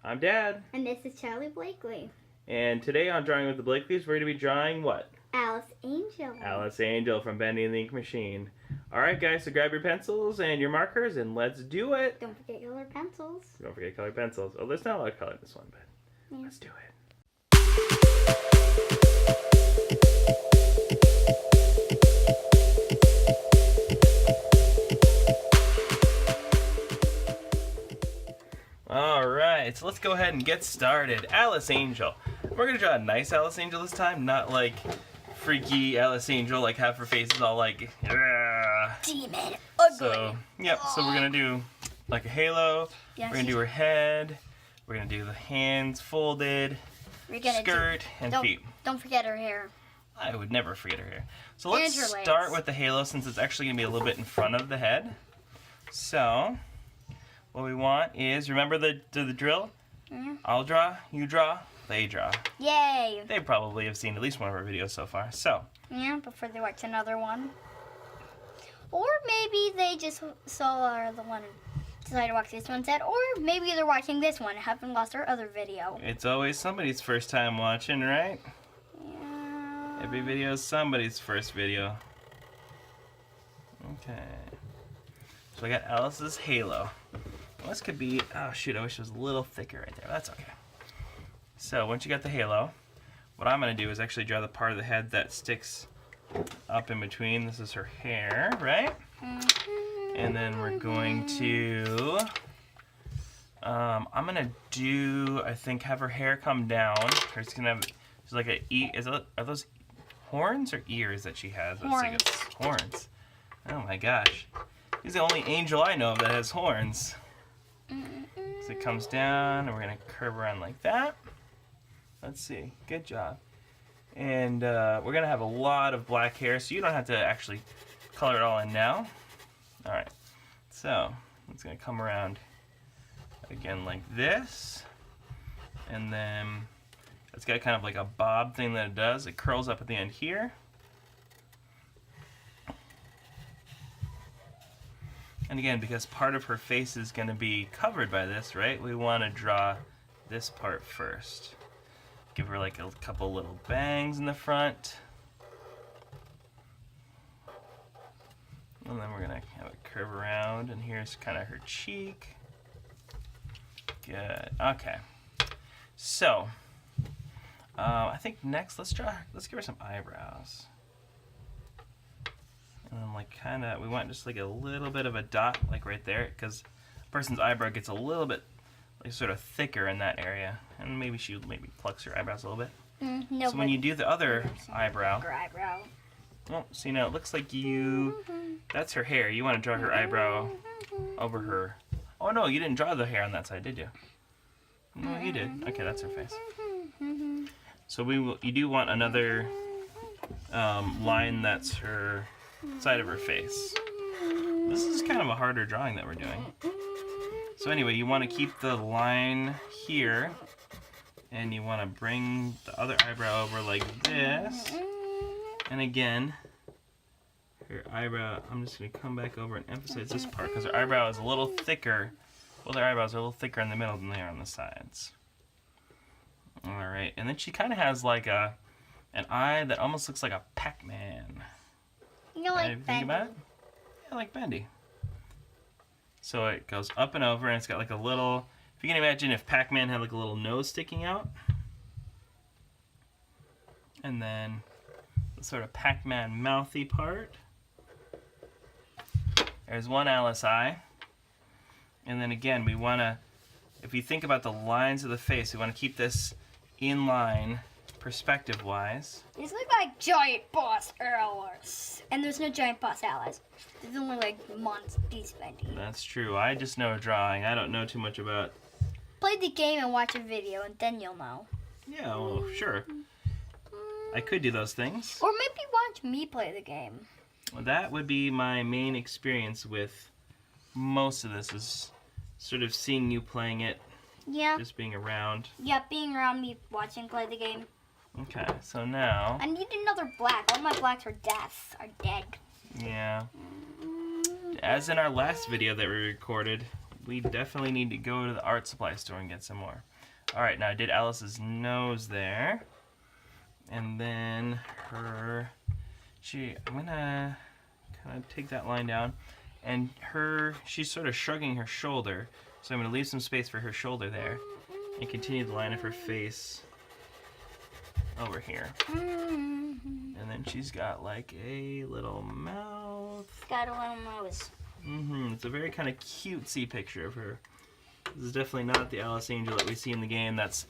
I'm Dad. And this is Charlie Blakely. And today on Drawing with the Blakeleys, we're going to be drawing what? Alice Angel. Alice Angel from Bendy and the Ink Machine. Alright guys, so grab your pencils and your markers and let's do it. Don't forget colored pencils. Don't forget colored pencils. Oh, there's not a lot of color in this one, but let's do it. Alright, so let's go ahead and get started. Alice Angel. We're going to draw a nice Alice Angel this time, not like freaky Alice Angel, like have her face is all like, demon, ugly. So, yep, so we're going to do like a halo, we're going to do her head, we're going to do the hands folded, skirt, and feet. Don't forget her hair. I would never forget her hair. So let's start with the halo since it's actually going to be a little bit in front of the head. So, what we want is, remember the drill? Mm-hmm. I'll draw, you draw, they draw. Yay! They probably have seen at least one of our videos so far. So. Yeah, before they watch another one. Or maybe they just saw the one and decided to watch this one instead. Or maybe they're watching this one and haven't lost our other video. It's always somebody's first time watching, right? Yeah. Every video is somebody's first video. Okay. So I got Alice's halo. Well, this could be, oh shoot, I wish it was a little thicker right there. That's okay. So once you got the halo, what I'm going to do is actually draw the part of the head that sticks up in between. This is her hair, right? And then we're going to, I'm going to do, I think, have her hair come down. Her going to have, it's like are those horns or ears that she has? Horns. Horns. Oh my gosh. He's the only angel I know of that has horns. So it comes down, and we're going to curve around like that. Let's see. Good job. And we're going to have a lot of black hair, so you don't have to actually color it all in now. All right. So it's going to come around again like this. And then it's got kind of like a bob thing that it does. It curls up at the end here. And again, because part of her face is going to be covered by this, right? We want to draw this part first. Give her like a couple little bangs in the front. And then we're going to have it curve around, and here's kind of her cheek. Good. Okay. So, I think next, let's give her some eyebrows. And then like we want just like a little bit of a dot like right there, because a person's eyebrow gets a little bit like sort of thicker in that area, and maybe she plucks her eyebrows a little bit. No, so when you do the other eyebrow, oh, see now it looks like that's her hair. You want to draw her eyebrow over her. Oh no, you didn't draw the hair on that side, did you? No, you did. Okay, that's her face. So you do want another line that's her side of her face. This is kind of a harder drawing that we're doing. So anyway, you want to keep the line here, and you want to bring the other eyebrow over like this. And again, her eyebrow, I'm just going to come back over and emphasize this part, because her eyebrow is a little thicker. Well, their eyebrows are a little thicker in the middle than they are on the sides. Alright, and then she kind of has like an eye that almost looks like a Pac-Man. You like Bendy? Think about it? Yeah, like Bendy. So it goes up and over, and it's got like a little, if you can imagine if Pac-Man had like a little nose sticking out. And then the sort of Pac-Man mouthy part. There's one Alice eye. And then again, we want to, if you think about the lines of the face, we want to keep this in line perspective-wise. These look like giant boss Alice. And there's no giant boss Alice. There's only like monsters Bendy. That's true. I just know drawing. I don't know too much about... Play the game and watch a video, and then you'll know. Yeah, well, sure. I could do those things. Or maybe watch me play the game. Well, that would be my main experience with most of this, is sort of seeing you playing it. Yeah. Just being around. Yeah, being around me watching play the game. Okay, so now... I need another black. All my blacks are dead. Yeah. As in our last video that we recorded, we definitely need to go to the art supply store and get some more. All right, now I did Alice's nose there. And then I'm gonna kind of take that line down. And she's sort of shrugging her shoulder. So I'm gonna leave some space for her shoulder there. And continue the line of her face over here. And then she's got like a little mouth. Got a little nose. It's a very kind of cutesy picture of her. This is definitely not the Alice Angel that we see in the game. That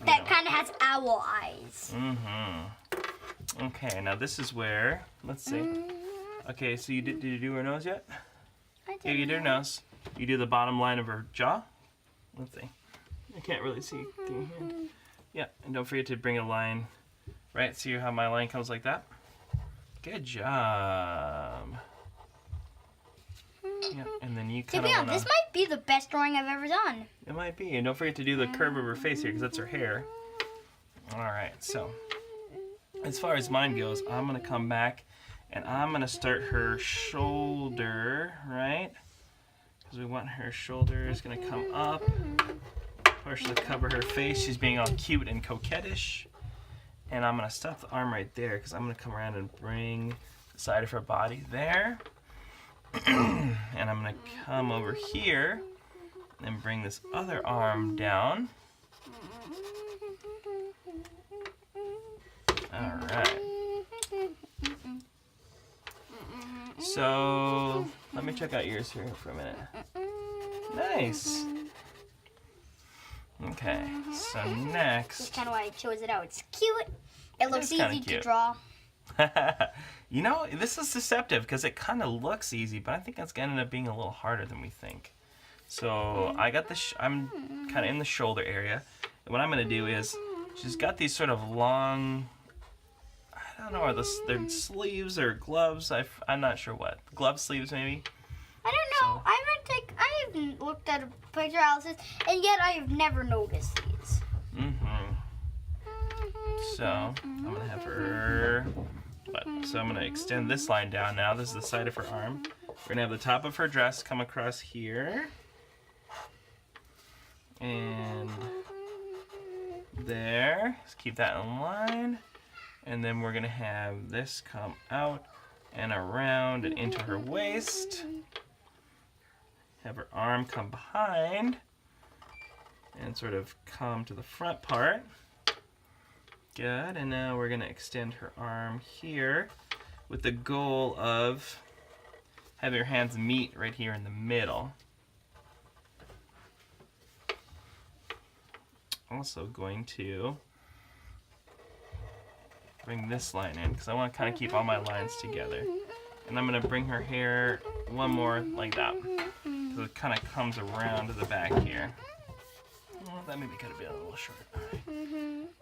kind of has owl eyes. Okay, now this is where, let's see. Okay, so did you do her nose yet? I did. Yeah, you did her nose. You do the bottom line of her jaw. Let's see. I can't really see through your hand. Yeah, and don't forget to bring a line. Right, see how my line comes like that? Good job. Yeah, and then you kind of this might be the best drawing I've ever done. It might be, and don't forget to do the curve of her face here, because that's her hair. Alright, so as far as mine goes, I'm going to come back and I'm going to start her shoulder, right? Because we want her shoulder is going to come up, partially cover her face. She's being all cute and coquettish. And I'm going to stop the arm right there because I'm going to come around and bring the side of her body there. And I'm going to come over here and bring this other arm down. Alright. So, let me check out yours here for a minute. Nice. Okay, so next. That's kind of why I chose it out. It's cute. It looks easy to cute. draw. You know, this is deceptive because it kind of looks easy, but I think it's going to end up being a little harder than we think. So I got I'm kind of in the shoulder area. And what I'm going to do is, she's got these sort of long, I don't know, they're sleeves or gloves. I'm not sure what. Glove sleeves maybe? I don't know. So. I haven't looked at a picture of Alice's, and yet I have never noticed these. So I'm going to have her... So I'm going to extend this line down now. This is the side of her arm. We're going to have the top of her dress come across here. And there. Let's keep that in line. And then we're going to have this come out and around and into her waist. Have her arm come behind and sort of come to the front part. Good, and now we're going to extend her arm here with the goal of having her hands meet right here in the middle. Also going to bring this line in because I want to kind of keep all my lines together. And I'm going to bring her hair one more like that. So it kind of comes around to the back here. Well, that maybe could have been a little short.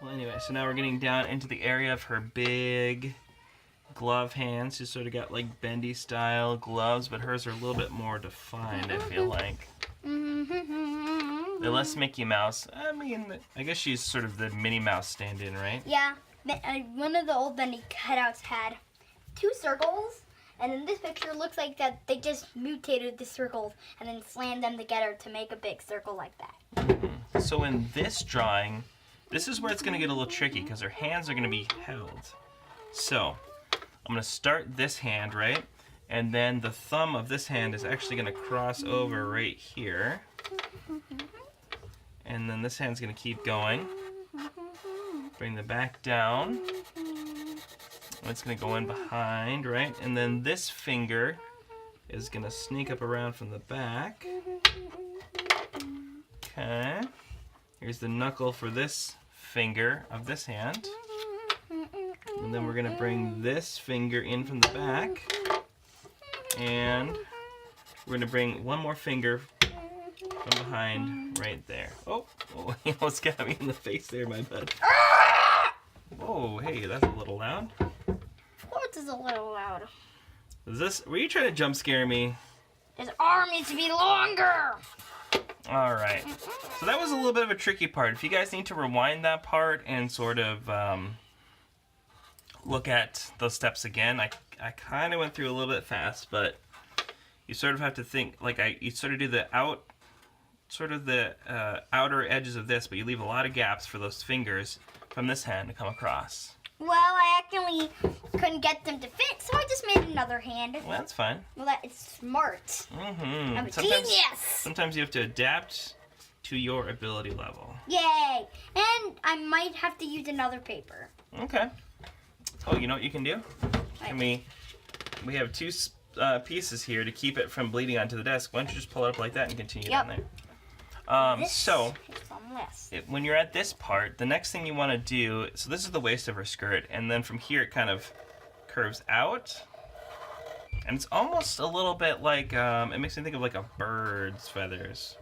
Well, anyway, so now we're getting down into the area of her big glove hands. She's sort of got like bendy style gloves, but hers are a little bit more defined, I feel like. They're less Mickey Mouse. I mean, I guess she's sort of the Minnie Mouse stand-in, right? Yeah. One of the old Bendy cutouts had 2 circles, and in this picture, it looks like that they just mutated the circles and then slammed them together to make a big circle like that. So in this drawing, this is where it's going to get a little tricky because her hands are going to be held. So I'm going to start this hand, right? And then the thumb of this hand is actually going to cross over right here. And then this hand's going to keep going. Bring the back down. It's going to go in behind, right? And then this finger is going to sneak up around from the back. Okay. Here's the knuckle for this finger of this hand. And then we're going to bring this finger in from the back. And we're going to bring one more finger from behind right there. Oh, he almost got me in the face there, my bud. Whoa, hey, that's a little loud. Of course it's a little loud. Were you trying to jump scare me? His arm needs to be longer. Alright, so that was a little bit of a tricky part. If you guys need to rewind that part and sort of look at those steps again, I kind of went through a little bit fast, but you sort of have to think, like you sort of do the outer edges of this, but you leave a lot of gaps for those fingers from this hand to come across. Well, I actually couldn't get them to fit, so I just made another hand. Well, that's fine. Well, that is smart. Mm-hmm. I'm a genius. Sometimes you have to adapt to your ability level. Yay! And I might have to use another paper. Okay. Oh, you know what you can do? We have two pieces here to keep it from bleeding onto the desk. Why don't you just pull it up like that and continue down there? When you're at this part, the next thing you want to do, so this is the waist of her skirt, and then from here it kind of curves out. And it's almost a little bit like, it makes me think of like a bird's feathers.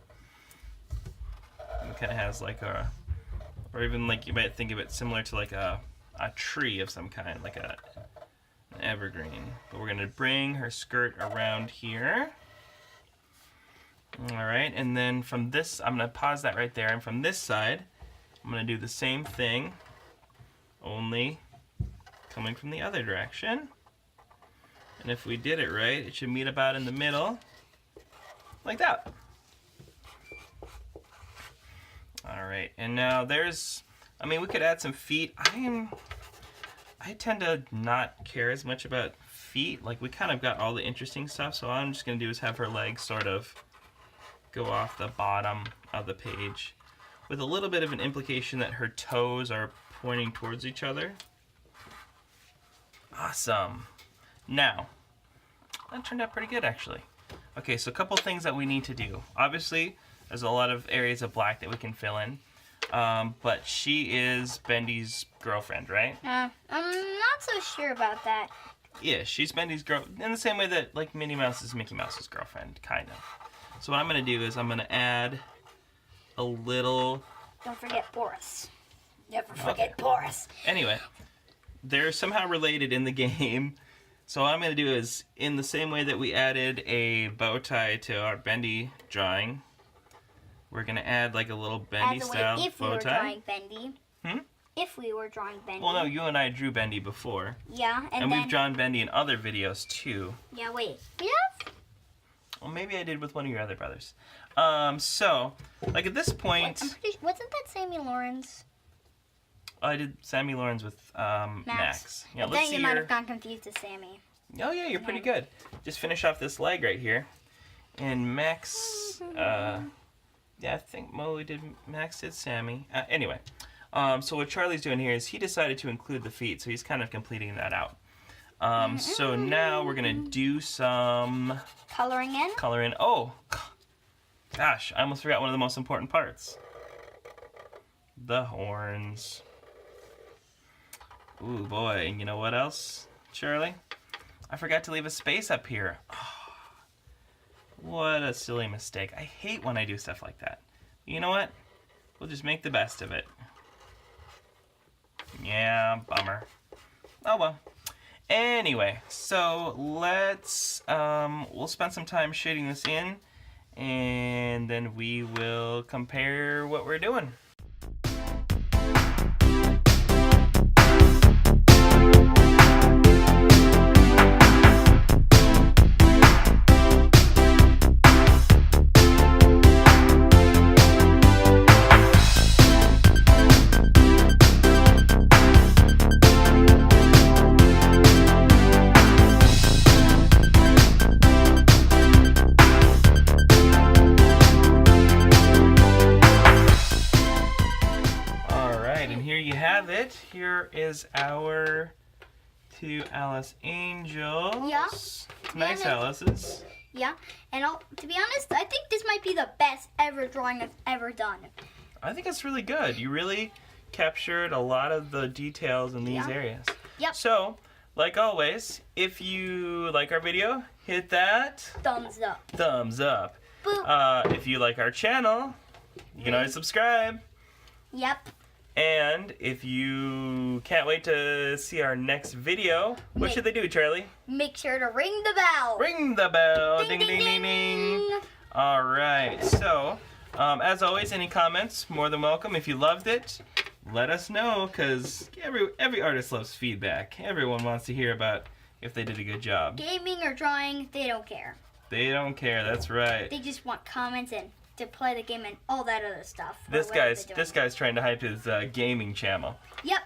It kind of has like or even like you might think of it similar to like a tree of some kind, like an evergreen. But we're going to bring her skirt around here. Alright, and then from this, I'm going to pause that right there, and from this side, I'm going to do the same thing, only coming from the other direction. And if we did it right, it should meet about in the middle, like that. Alright, and now we could add some feet. I tend to not care as much about feet. Like, we kind of got all the interesting stuff, so all I'm just going to do is have her legs sort of go off the bottom of the page with a little bit of an implication that her toes are pointing towards each other. Awesome. Now, that turned out pretty good actually. Okay, so a couple things that we need to do. Obviously, there's a lot of areas of black that we can fill in, but she is Bendy's girlfriend, right? I'm not so sure about that. Yeah, she's Bendy's girl in the same way that like Minnie Mouse is Mickey Mouse's girlfriend, kind of. So what I'm going to do is I'm going to add a little... Don't forget Boris. Never forget Boris. Anyway, they're somehow related in the game. So what I'm going to do is, in the same way that we added a bow tie to our Bendy drawing, we're going to add like a little Bendy-style bow tie. If we were drawing Bendy. If we were drawing Bendy. Well, no, you and I drew Bendy before. Yeah, and we've drawn Bendy in other videos, too. Yeah, wait. We have? Well, maybe I did with one of your other brothers. So, like at this point... Wasn't that Sammy Lawrence? Oh, I did Sammy Lawrence with Max. Yeah, let's see. Then you might have gotten confused with Sammy. Oh, yeah, you're pretty good. Just finish off this leg right here. And Max... yeah, I think Max did Sammy. Anyway, so what Charlie's doing here is he decided to include the feet, so he's kind of completing that out. So now we're going to do some... Coloring in? Oh, gosh, I almost forgot one of the most important parts. The horns. Ooh, boy, and you know what else, Charlie? I forgot to leave a space up here. Oh, what a silly mistake. I hate when I do stuff like that. You know what? We'll just make the best of it. Yeah, bummer. Oh, well. Anyway, so let's, we'll spend some time shading this in, and then we will compare what we're doing. Here is our two Alice Angels. Yeah. Nice Alice's. Yeah, and to be honest, I think this might be the best ever drawing I've ever done. I think it's really good. You really captured a lot of the details in these areas. Yep. So, like always, if you like our video, hit that thumbs up. Thumbs up. Boop. If you like our channel, you can always subscribe. Yep. And if you can't wait to see our next video, what should they do, Charlie? Make sure to ring the bell. Ring the bell. Ding, ding, ding, ding, ding. All right. So, as always, any comments, more than welcome. If you loved it, let us know, because every artist loves feedback. Everyone wants to hear about if they did a good job. Gaming or drawing, they don't care. They don't care. That's right. They just want comments and to play the game and all that other stuff. This guy's trying to hype his gaming channel. Yep.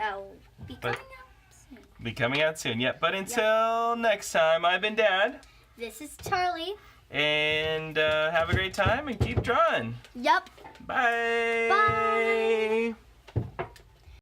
Oh, be coming out soon. Be coming out soon. Yep. But until next time, I've been Dad. This is Charlie. And have a great time and keep drawing. Yep. Bye. Bye.